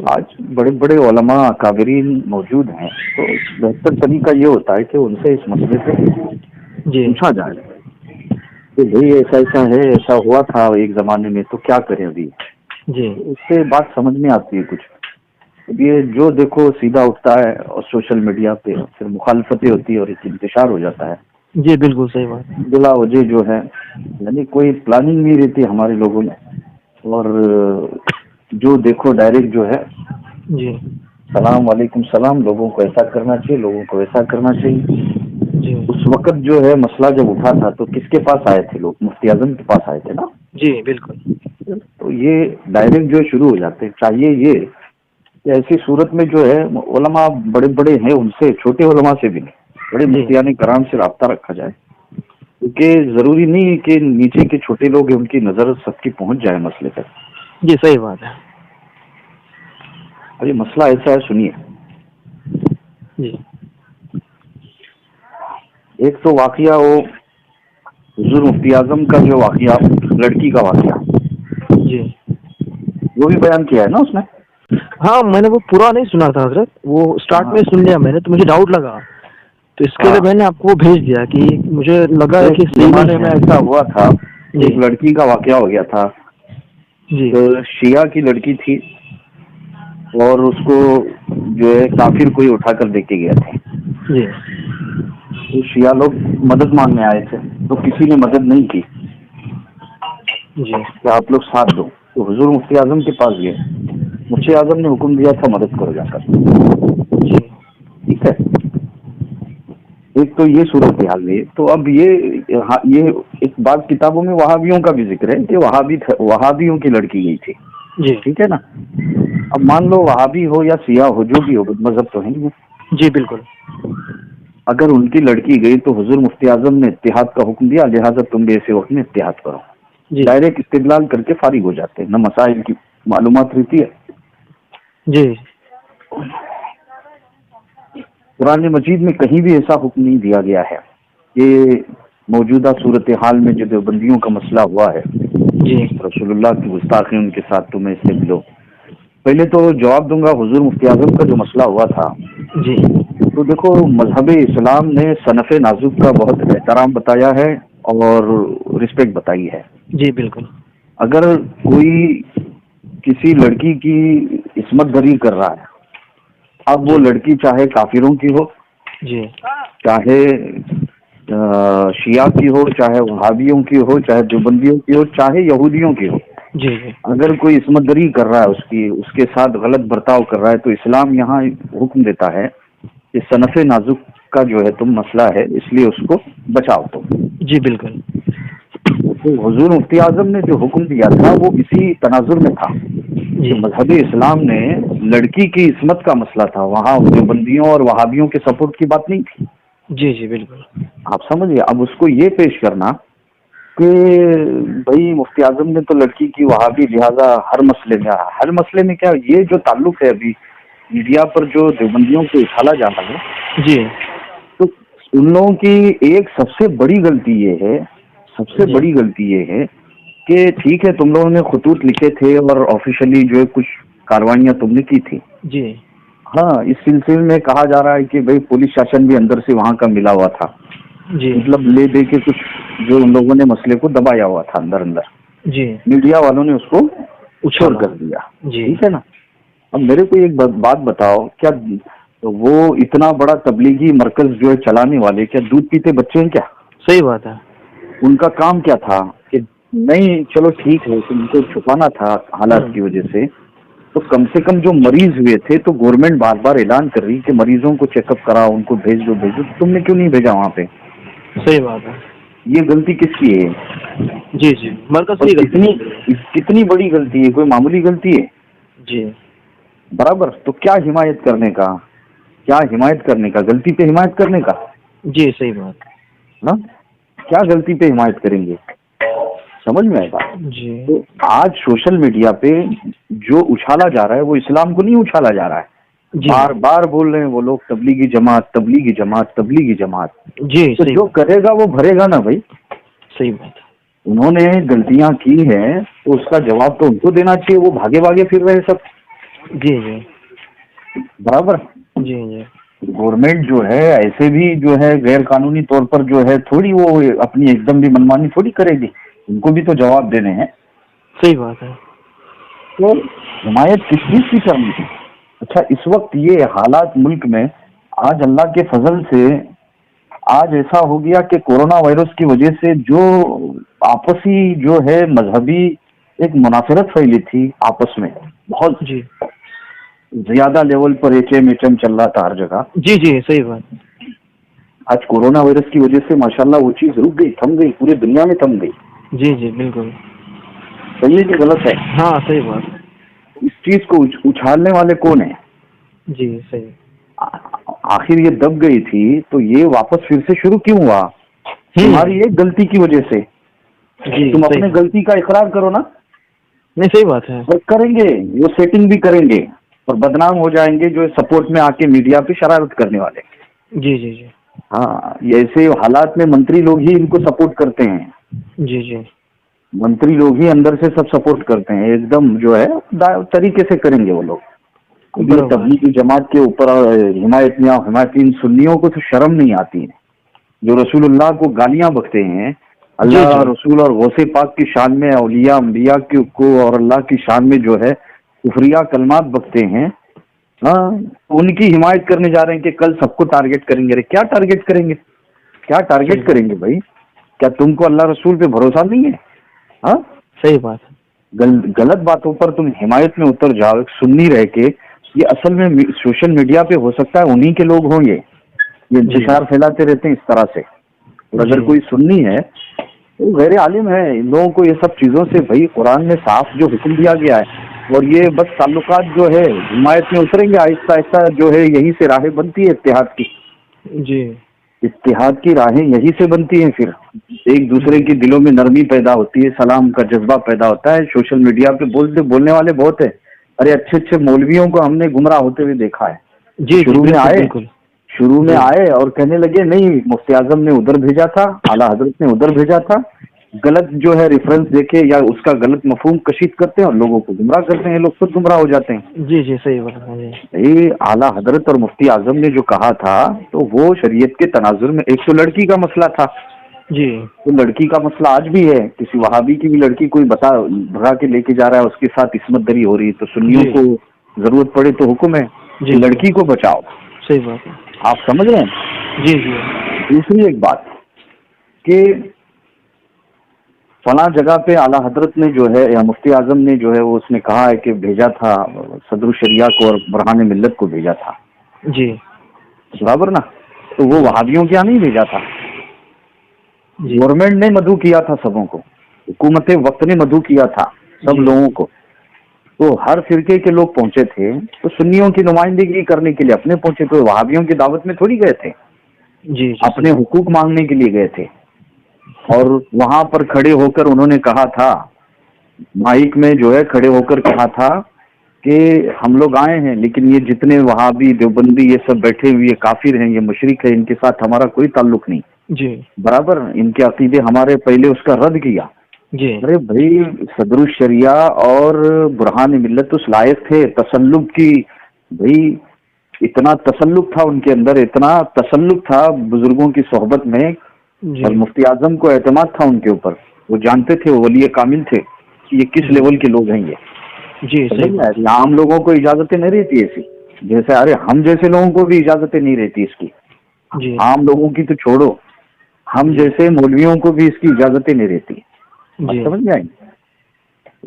آج بڑے بڑے علماء اکابرین موجود ہیں، تو بہتر طریقہ یہ ہوتا ہے کہ ان سے اس مسئلے پہ جی پوچھا جائے کہ بھئی ایسا ایسا ہے، ایسا ہوا تھا ایک زمانے میں، تو کیا کریں ابھی؟ جی اس سے بات سمجھ میں آتی ہے کچھ. یہ جو دیکھو سیدھا اٹھتا ہے اور سوشل میڈیا پہ پھر مخالفتیں ہوتی ہے اور ایک انتشار ہو جاتا ہے جی بالکل صحیح بات ہے. بلا وجہ جو ہے، یعنی کوئی پلاننگ نہیں رہتی ہمارے لوگوں میں، اور جو دیکھو ڈائریکٹ جو ہے جی سلام علیکم سلام، لوگوں کو ایسا کرنا چاہیے، لوگوں کو ایسا کرنا چاہیے. جی اس وقت جو ہے مسئلہ جب اٹھا تھا تو کس کے پاس آئے تھے لوگ؟ مفتی اعظم کے پاس آئے تھے نا. جی بالکل. تو یہ ڈائریکٹ جو شروع ہو جاتے، چاہیے یہ کہ ایسی صورت میں جو ہے علماء بڑے بڑے ہیں ان سے، چھوٹے علماء سے بھی نہیں، بڑے جی مفتیان کرام سے رابطہ رکھا جائے، کیونکہ ضروری نہیں کہ نیچے کے چھوٹے لوگ ہیں ان کی نظر سب کی پہنچ جائے مسئلے تک. جی صحیح بات ہے. ابھی مسئلہ ایسا ہے، سنیے. جی ایک تو واقعہ وہ حضور مفتی اعظم کا جو واقعہ، لڑکی کا واقعہ، جی وہ بھی بیان کیا ہے نا اس نے. ہاں میں نے وہ پورا نہیں سنا تھا حضرت، وہ اسٹارٹ میں سن لیا میں نے، تو مجھے ڈاؤٹ لگا، تو اس کے لیے میں نے آپ کو وہ بھیج دیا کہ مجھے لگا ہے ایک کہ صحیح زمانے نہیں میں ہے. ایسا ہوا تھا، جی ایک لڑکی کا واقعہ ہو گیا تھا. جی تو شیعہ کی لڑکی تھی اور اس کو جو ہے کافر کوئی اٹھا کر دے کے گیا تھا. جی تو شیعہ لوگ مدد مانگنے آئے تھے، تو کسی نے مدد نہیں کی جی کہ آپ لوگ ساتھ دو. تو حضور مفتی اعظم کے پاس گئے. مفتی اعظم نے حکم دیا تھا مدد کرو جا کر. جی ٹھیک ہے، ایک تو یہ صورت حال ہے. تو اب یہ ایک بات کتابوں میں وہابیوں کا بھی ذکر ہے کہ وہابیوں کی لڑکی گئی تھی. جی ٹھیک ہے نا. اب مان لو وہابی ہو یا سیاہ ہو، جو بھی ہو، مذہب تو ہے نہیں. جی بالکل. اگر ان کی لڑکی گئی تو حضور مفتی اعظم نے اتحاد کا حکم دیا، لہٰذا تم بھی ایسے وقت میں اتحاد کرو. جی ڈائریکٹ استدلال کر کے فارغ ہو جاتے ہیں، نہ مسائل کی معلومات رہتی ہے. جی قرآن مجید میں کہیں بھی ایسا حکم نہیں دیا گیا ہے کہ موجودہ صورتحال میں جو دیوبندیوں کا مسئلہ ہوا ہے، جی رسول اللہ کی گستاخی ان کے ساتھ، تمہیں اس سے ملو. پہلے تو جواب دوں گا، حضور مفتی اعظم کا جو مسئلہ ہوا تھا، جی تو دیکھو مذہب اسلام نے صنف نازک کا بہت احترام بتایا ہے اور رسپیکٹ بتائی ہے. جی بالکل. اگر کوئی کسی لڑکی کی عصمت دری کر رہا ہے، اب وہ جی لڑکی چاہے کافروں کی ہو، جی چاہے شیعہ کی ہو، چاہے وہابیوں کی ہو، چاہے دیوبندیوں کی ہو، چاہے یہودیوں کی ہو، جی جی اگر کوئی عصمت دری کر رہا ہے، اس کے ساتھ غلط برتاؤ کر رہا ہے، تو اسلام یہاں حکم دیتا ہے کہ صنف نازک کا جو ہے تم مسئلہ ہے، اس لیے اس کو بچاؤ تم. جی بالکل. تو حضور مفتی اعظم نے جو حکم دیا تھا وہ اسی تناظر میں تھا جی کہ مذہب اسلام نے لڑکی کی عصمت کا مسئلہ تھا، وہاں دیوبندیوں اور وہابیوں کے سپورٹ کی بات نہیں تھی. جی جی بالکل. آپ سمجھئے. اب اس کو یہ پیش کرنا کہ بھائی مفتی اعظم نے تو لڑکی کی وہابی، لہٰذا ہر مسئلے میں کیا، یہ جو تعلق ہے ابھی میڈیا پر جو دیوبندیوں کو اچھالا جا رہا ہے، جی تو ان لوگوں کی ایک سب سے بڑی غلطی جی یہ ہے کہ ٹھیک ہے تم لوگوں نے خطوط لکھے تھے اور آفیشلی جو ہے کچھ کاروائیاں تم نے کی تھی. جی ہاں، اس سلسلے میں کہا جا رہا ہے کہ بھئی پولیس شاشن بھی اندر سے وہاں کا ملا ہوا تھا، جی مطلب لے دے کے کچھ جو ان لوگوں نے مسئلے کو دبایا ہوا تھا اندر. جی میڈیا والوں نے اس کو اچھول اچھالا. کر دیا. جی ٹھیک ہے نا. اب میرے کو ایک بات بتاؤ، کیا وہ اتنا بڑا تبلیغی مرکز جو ہے چلانے والے، کیا دودھ پیتے بچے ہیں کیا؟ صحیح بات ہے. ان کا کام کیا تھا کہ نہیں چلو ٹھیک ہے، ان کو چھپانا تھا حالات کی وجہ سے، تو کم سے کم جو مریض ہوئے تھے تو گورنمنٹ بار بار اعلان کر رہی کہ مریضوں کو چیک اپ کراؤ، ان کو بھیج دو. تم نے کیوں نہیں بھیجا وہاں پہ؟ صحیح بات ہے. یہ غلطی کس کی ہے؟ جی جی مرکز اور کی غلطی. کتنی بڑی غلطی ہے، کوئی معمولی غلطی ہے؟ جی برابر. تو کیا حمایت کرنے کا، غلطی پہ حمایت کرنے کا؟ جی صحیح بات. نا کیا غلطی پہ حمایت کریں گے؟ سمجھ میں آئے گا. جی تو آج سوشل میڈیا پہ جو اچھالا جا رہا ہے وہ اسلام کو نہیں اچھالا جا رہا ہے. جی بار بار بول رہے ہیں وہ لوگ تبلیغی جماعت. جی تو صحیح جو بات. کرے گا وہ بھرے گا نا بھائی. صحیح بات. انہوں نے غلطیاں کی ہیں تو اس کا جواب تو ان کو دینا چاہیے. وہ بھاگے پھر رہے سب. جی جی برابر. جی جی گورنمنٹ جو ہے ایسے بھی جو ہے غیر قانونی طور پر جو ہے تھوڑی وہ اپنی ایک دم بھی منمانی تھوڑی کرے گی, ان کو بھی تو جواب دینے ہیں. صحیح بات ہے. تو حمایت کس چیز کی کرنی ہے؟ اچھا اس وقت یہ حالات ملک میں آج اللہ کے فضل سے آج ایسا ہو گیا کہ کورونا وائرس کی وجہ سے جو آپسی جو ہے مذہبی ایک منافرت پھیلی تھی آپس میں, بہت جی زیادہ لیول پر ایچ ایم چل رہا تھا ہر جگہ. جی جی صحیح بات ہے. آج کورونا وائرس کی وجہ سے ماشاءاللہ وہ چیز رک گئی, تھم گئی, پورے دنیا میں تھم گئی. جی جی بالکل. صحیح ہے کہ غلط ہے؟ ہاں صحیح بات ہے. اس چیز کو اچھالنے والے کون ہیں؟ جی صحیح. آخر یہ دب گئی تھی تو یہ واپس پھر سے شروع کیوں ہوا؟ تمہاری ایک غلطی کی وجہ سے. جی تم صحیح اپنے بات. غلطی کا اقرار کرو نا. نہیں صحیح بات ہے. وہ کریں گے, وہ سیٹنگ بھی کریں گے اور بدنام ہو جائیں گے جو سپورٹ میں آ کے میڈیا پہ شرارت کرنے والے. جی جی جی ہاں, ایسے حالات میں منتری لوگ ہی ان کو سپورٹ کرتے ہیں. جی جی منتری لوگ ہی اندر سے سب سپورٹ کرتے ہیں, ایک دم جو ہے طریقے سے کریں گے وہ لوگ. ابھی برابر. تبلیغی جماعت کے اوپر حمایتین سنیوں کو تو شرم نہیں آتی ہے, جو رسول اللہ کو گالیاں بکتے ہیں, جی اللہ جی رسول اور غوث پاک کی شان میں, اولیاء انبیاء کو اور اللہ کی شان میں جو ہے کفریہ کلمات بکتے ہیں. ہاں, ان کی حمایت کرنے جا رہے ہیں کہ کل سب کو ٹارگٹ کریں گے. کیا ٹارگٹ کریں گے؟ کیا ٹارگٹ کریں گے بھائی؟ کیا تم کو اللہ رسول پہ بھروسہ نہیں ہے؟ ہاں, صحیح بات ہے. غلط باتوں پر تم حمایت میں اتر جاؤ سنی رہ کے. یہ اصل میں سوشل میڈیا پہ ہو سکتا ہے انہی کے لوگ ہوں, یہ انتشار پھیلاتے رہتے ہیں اس طرح سے. اور اگر جی کوئی سنی ہے تو غیر عالم ہے, ان لوگوں کو یہ سب چیزوں سے بھائی قرآن میں صاف جو حکم دیا گیا ہے, اور یہ بس تعلقات جو ہے حمایت میں اتریں گے آہستہ آہستہ, جو ہے یہیں سے راہیں بنتی ہے اتحاد کی. جی اتحاد کی راہیں یہیں سے بنتی ہیں. پھر ایک دوسرے کے دلوں میں نرمی پیدا ہوتی ہے, سلام کا جذبہ پیدا ہوتا ہے. سوشل میڈیا پہ بولنے والے بہت ہیں. ارے اچھے اچھے مولویوں کو ہم نے گمراہ ہوتے ہوئے دیکھا ہے. جی جی بالکل بالکل. شروع میں جی آئے اور کہنے لگے نہیں مفتی اعظم نے ادھر بھیجا تھا, اعلیٰ حضرت نے ادھر بھیجا تھا. غلط جو ہے ریفرنس دیکھے یا اس کا غلط مفہوم کشید کرتے ہیں اور لوگوں کو گمراہ کرتے ہیں, لوگ خود گمراہ ہو جاتے ہیں. جی جی صحیح بات ہے. بھائی اعلیٰ حضرت اور مفتی اعظم نے جو کہا تھا تو وہ شریعت کے تناظر میں, ایک تو لڑکی کا مسئلہ تھا. جی تو لڑکی کا مسئلہ آج بھی ہے, کسی وہابی کی بھی لڑکی کوئی بھگا کے لے کے جا رہا ہے, اس کے ساتھ عصمت دری ہو رہی ہے, تو سنیوں جی کو ضرورت پڑے تو حکم ہے جی کہ جی لڑکی کو بچاؤ. صحیح بات ہے. آپ سمجھ رہے ہیں؟ جی جی دوسری ایک بات کہ فلاں جگہ پہ اعلیٰ حضرت نے جو ہے یا مفتی اعظم نے جو ہے وہ اس نے کہا ہے کہ بھیجا تھا صدر الشریعہ کو اور برہان ملت کو بھیجا تھا. جی برابر نا؟ تو وہ جی وہابیوں کے یہاں نہیں بھیجا تھا, جی گورنمنٹ نے مدعو کیا تھا سبوں کو, حکومت وقت نے مدعو کیا تھا سب جی لوگوں کو. تو ہر فرقے کے لوگ پہنچے تھے, تو سنیوں کی نمائندگی کرنے کے لیے اپنے پہنچے, تو وہابیوں کی دعوت میں تھوڑی گئے تھے, جی جی اپنے صحیح. حقوق مانگنے کے لیے گئے تھے. اور وہاں پر کھڑے ہو کر انہوں نے کہا تھا, مائک میں جو ہے کھڑے ہو کر کہا تھا کہ ہم لوگ آئے ہیں لیکن یہ جتنے وہابی دیوبندی یہ سب بیٹھے ہوئے کافر ہیں, یہ مشرک ہے, ان کے ساتھ ہمارا کوئی تعلق نہیں. جی برابر, ان کے عقیدے ہمارے پہلے اس کا رد کیا. جی ارے بھائی صدر الشریعہ اور برہان ملت اس لائق تھے تسلق کی. بھائی اتنا تسلق تھا ان کے اندر, اتنا تسلق تھا بزرگوں کی صحبت میں, جی اور مفتی اعظم کو اعتماد تھا ان کے اوپر. وہ جانتے تھے, وہ ولی کامل تھے کہ یہ کس جی لیول کے لوگ ہیں. جی صحیح بات. یہ عام لوگوں کو اجازتیں نہیں رہتی ایسی, جیسے ارے ہم جیسے لوگوں کو بھی اجازتیں نہیں رہتی اس کی. جی عام لوگوں کی تو چھوڑو, ہم جی جیسے مولویوں کو بھی اس کی اجازتیں نہیں رہتی. آپ جی سمجھ جائیں گے.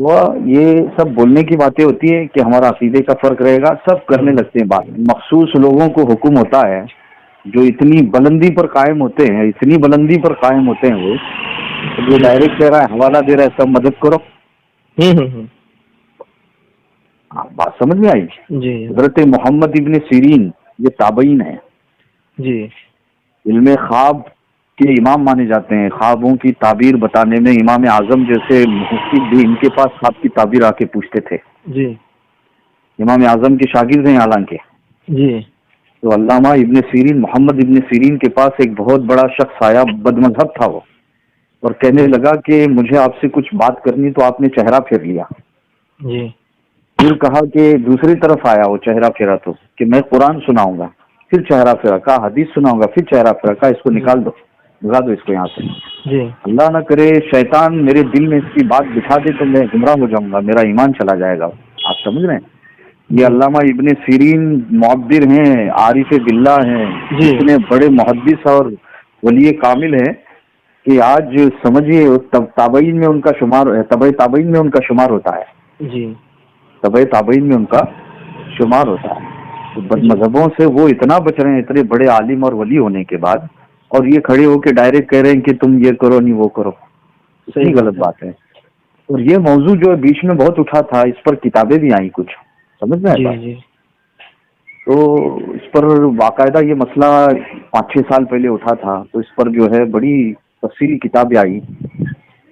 وہ یہ سب بولنے کی باتیں ہوتی ہیں کہ ہمارا عقیدے کا فرق رہے گا, سب کرنے لگتے ہیں بات. مخصوص لوگوں کو حکم ہوتا ہے جو اتنی بلندی پر قائم ہوتے ہیں, اتنی بلندی پر قائم ہوتے ہیں, وہ ڈائریکٹ کہہ رہا ہے, حوالہ دے رہا ہے, سب مدد کرو. بات سمجھ میں آئی؟ جی حضرت محمد ابن سیرین یہ تابعین ہیں, جی علم خواب کے امام مانے جاتے ہیں. خوابوں کی تعبیر بتانے میں امام اعظم جیسے محقق بھی ان کے پاس خواب کی تعبیر آ کے پوچھتے تھے. جی امام اعظم کے شاگرد ہیں حالانکہ. جی تو علامہ ابن سیرین, محمد ابن سیرین کے پاس ایک بہت بڑا شخص آیا, بد مذہب تھا وہ, اور کہنے لگا کہ مجھے آپ سے کچھ بات کرنی. تو آپ نے چہرہ پھیر لیا. جی پھر کہا کہ دوسری طرف آیا وہ چہرہ پھیرا تو کہ میں قرآن سناؤں گا، پھر چہرہ پھیرا، کہا حدیث سناؤں گا، پھر چہرہ پھیرا، کہا اس کو نکال دو، بھگا دو اس کو یہاں سے. جی اللہ نہ کرے شیطان میرے دل میں اس کی بات بٹھا دے تو میں گمراہ ہو جاؤں گا، میرا ایمان چلا جائے گا. آپ سمجھ رہے ہیں؟ یہ علامہ ابن سیرین معبر ہیں، عارف باللہ ہیں، جی اتنے بڑے محدث اور ولی کامل ہیں کہ آج سمجھیے تابعین میں ان کا شمار ہے، تبع تابعین میں ان کا شمار ہوتا ہے، جی تبع تابعین میں ان کا شمار ہوتا ہے. تو بد مذہبوں سے وہ اتنا بچ رہے ہیں اتنے بڑے عالم اور ولی ہونے کے بعد، اور یہ کھڑے ہو کے ڈائریکٹ کہہ رہے ہیں کہ تم یہ کرو نہیں وہ کرو. اتنی غلط بات ہے. اور یہ موضوع جو بیچ میں بہت اٹھا تھا، اس پر کتابیں بھی آئیں کچھ، سمجھ میں آئے. جی تو اس پر باقاعدہ یہ مسئلہ 5-6 سال پہلے اٹھا تھا، تو اس پر جو ہے بڑی تفصیلی کتابیں آئی.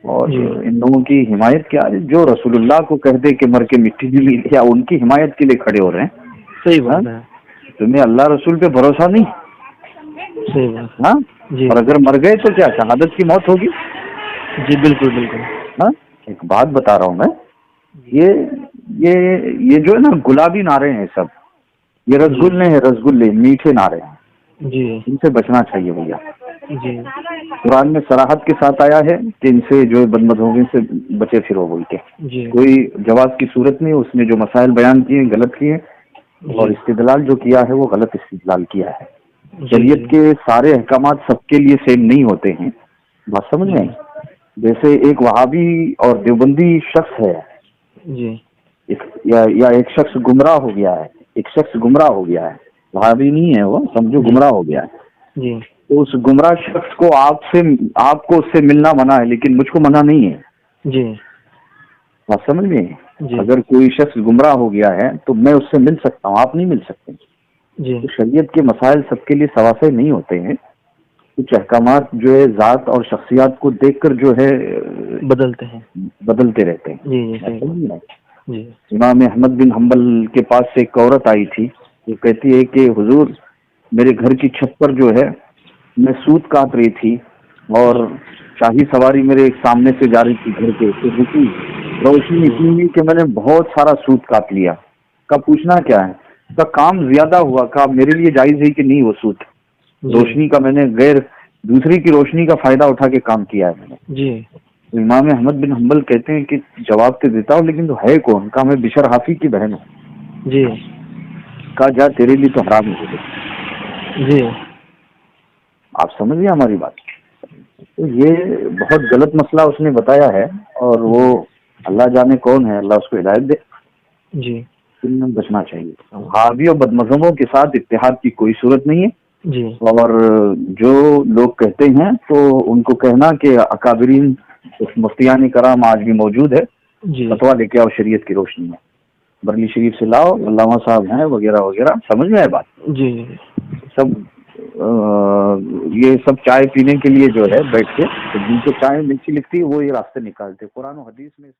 اور ان لوگوں کی حمایت کیا ہے، جو رسول اللہ کو کہہ دے کہ مر کے مٹی میں مل گیا، ان کی حمایت کے لیے کھڑے ہو رہے ہیں. صحیح بات ہے. تمہیں اللہ رسول پہ بھروسہ نہیں؟ صحیح بات. ہاں، جی اور اگر مر گئے تو کیا شہادت کی موت ہوگی؟ جی بالکل بالکل. ہاں، ایک بات بتا رہا ہوں میں، یہ جو ہے نا گلابی نعرے ہیں سب، یہ رسگلے ہیں، رسگلے میٹھے نعرے ہیں، جی ان سے بچنا چاہیے بھیا. جی قرآن میں صراحت کے ساتھ آیا ہے کہ ان سے جو بدمذہبی سے بچے پھرو بول کے. جی کوئی جواز کی صورت نہیں. اس نے جو مسائل بیان کیے ہیں غلط کیے، اور استدلال جو کیا ہے وہ غلط استدلال کیا ہے. شریعت کے سارے احکامات سب کے لیے سیم نہیں ہوتے ہیں، بات سمجھ رہے ہیں؟ جیسے ایک وہابی اور دیوبندی شخص ہے، جی یا ایک شخص گمراہ ہو گیا ہے، ایک شخص گمراہ ہو گیا ہے، وہابی نہیں ہے وہ، سمجھو گمراہ ہو گیا ہے. جی تو اس گمراہ شخص کو آپ کو اس سے ملنا منع ہے، لیکن مجھ کو منع نہیں ہے. جی بات سمجھ گئے؟ جی اگر کوئی شخص گمراہ ہو گیا ہے تو میں اس سے مل سکتا ہوں، آپ نہیں مل سکتے. جی تو شریعت کے مسائل سب کے لیے سواسے نہیں ہوتے ہیں. کچھ احکامات جو ہے ذات اور شخصیات کو دیکھ کر جو ہے بدلتے ہیں. بدلتے رہتے ہیں. جی صحیح. جی امام احمد بن حنبل کے پاس سے ایک عورت آئی تھی، وہ کہتی ہے کہ حضور میرے گھر کی چھت پر جو ہے میں سوت کاٹ رہی تھی، اور شاہی سواری میرے سامنے سے جا رہی تھی گھر کے، تو رکی، روشنی اتنی ہوئی کہ میں نے بہت سارا سوت کاٹ لیا. کا پوچھنا کیا ہے؟ کا کام زیادہ ہوا. کا میرے لیے جائز ہے کہ نہیں وہ سوت؟ روشنی کا میں نے غیر دوسری کی روشنی کا فائدہ اٹھا کے کام کیا ہے میں نے. جی تو امام احمد بن حنبل کہتے ہیں کہ جواب تو دیتا ہوں لیکن تو ہے کون؟ کہا میں بشر حافی کی بہن ہوں. جی کہا جا تیرے لیے تو حرام ہے. جی آپ سمجھ گئے ہماری بات؟ تو یہ بہت غلط مسئلہ اس نے بتایا ہے، اور وہ اللہ جانے کون ہے، اللہ اس کو ہدایت دے. جی ان میں بچنا چاہیے. وہابی اور بدمذہبوں کے ساتھ اتحاد کی کوئی صورت نہیں ہے. جی اور جو لوگ کہتے ہیں تو ان کو کہنا کہ اکابرین مفتیان کرام آج بھی موجود ہے، جی فتوا لے کے آؤ شریعت کی روشنی میں، برلی شریف سے لاؤ، علامہ صاحب ہیں وغیرہ وغیرہ. سمجھ میں آئے بات؟ جی سب یہ سب چائے پینے کے لیے جو ہے بیٹھ کے جن کو چائے نیچی لگتی ہے وہ یہ راستے نکالتے. قرآن و حدیث میں